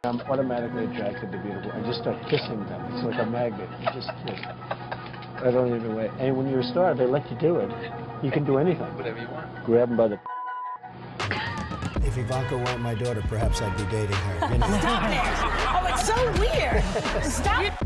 I'm automatically attracted to beautiful. I just start kissing them. It's like a magnet. I don't even wait. And when you're a star, they let you do it. You can do anything. Whatever you want. Grab them by the... If Ivanka weren't my daughter, perhaps I'd be dating her. You know? Stop it! Oh, it's so weird! Stop!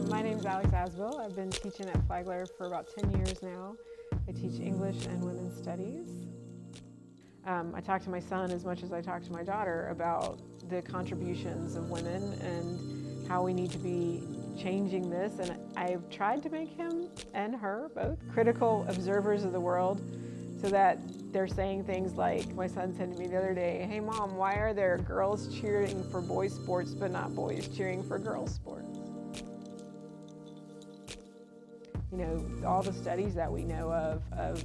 My name's Alex Asbill. I've been teaching at Flagler for about 10 years now. I teach English and Women's Studies. I talk to my son as much as I talk to my daughter about the contributions of women and how we need to be changing this. And I've tried to make him and her both critical observers of the world so that they're saying things like, my son said to me the other day, "Hey Mom, why are there girls cheering for boys sports but not boys cheering for girls sports?" You know, all the studies that we know of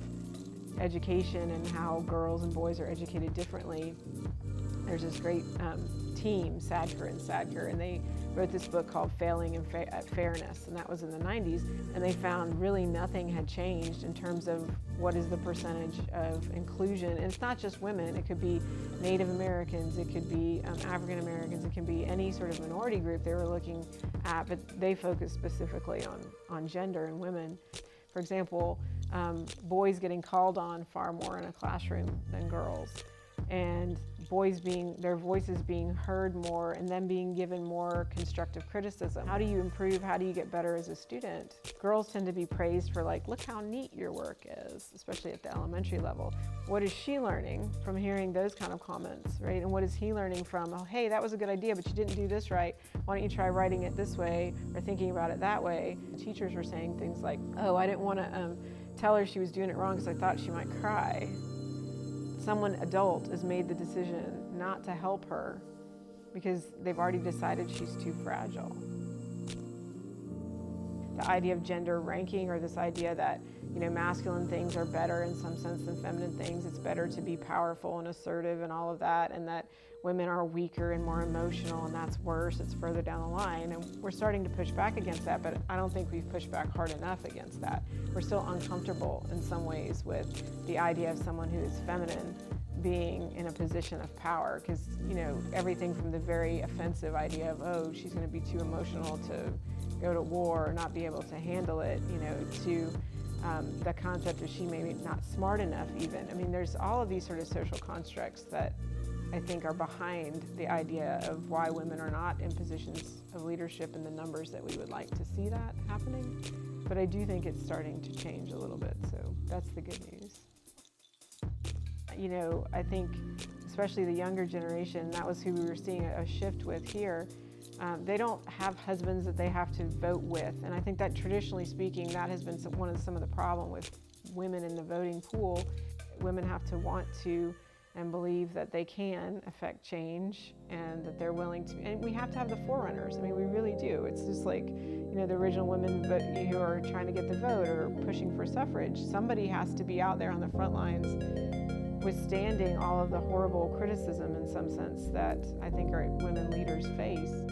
education and how girls and boys are educated differently. There's this great team, Sadker and Sadker, and they wrote this book called Failing at Fairness, and that was in the 90s, and they found really nothing had changed in terms of what is the percentage of inclusion. And it's not just women, it could be Native Americans, it could be African Americans, it can be any sort of minority group they were looking at, but they focused specifically on gender and women. For example, boys getting called on far more in a classroom than girls, and boys their voices being heard more and them being given more constructive criticism. How do you improve? How do you get better as a student? Girls tend to be praised for, like, look how neat your work is, especially at the elementary level. What is she learning from hearing those kind of comments, right? And what is he learning from, oh, hey, that was a good idea, but you didn't do this right. Why don't you try writing it this way or thinking about it that way? The teachers were saying things like, oh, I didn't want to tell her she was doing it wrong because I thought she might cry. Someone adult has made the decision not to help her because they've already decided she's too fragile. The idea of gender ranking, or this idea that, you know, masculine things are better in some sense than feminine things. It's better to be powerful and assertive and all of that, and that women are weaker and more emotional, and that's worse, it's further down the line. And we're starting to push back against that, but I don't think we've pushed back hard enough against that. We're still uncomfortable in some ways with the idea of someone who is feminine being in a position of power, because, you know, everything from the very offensive idea of, oh, she's going to be too emotional to go to war or not be able to handle it, you know, to the concept of she may be not smart enough even. I mean, there's all of these sort of social constructs that I think are behind the idea of why women are not in positions of leadership in the numbers that we would like to see that happening. But I do think it's starting to change a little bit, so that's the good news. You know, I think especially the younger generation, that was who we were seeing a shift with here. They don't have husbands that they have to vote with, and I think that traditionally speaking, that has been some of the problem with women in the voting pool. Women have to want to and believe that they can affect change and that they're willing to, and we have to have the forerunners. I mean, we really do. It's just like, you know, the original women who are trying to get the vote or pushing for suffrage. Somebody has to be out there on the front lines withstanding all of the horrible criticism in some sense that I think our women leaders face.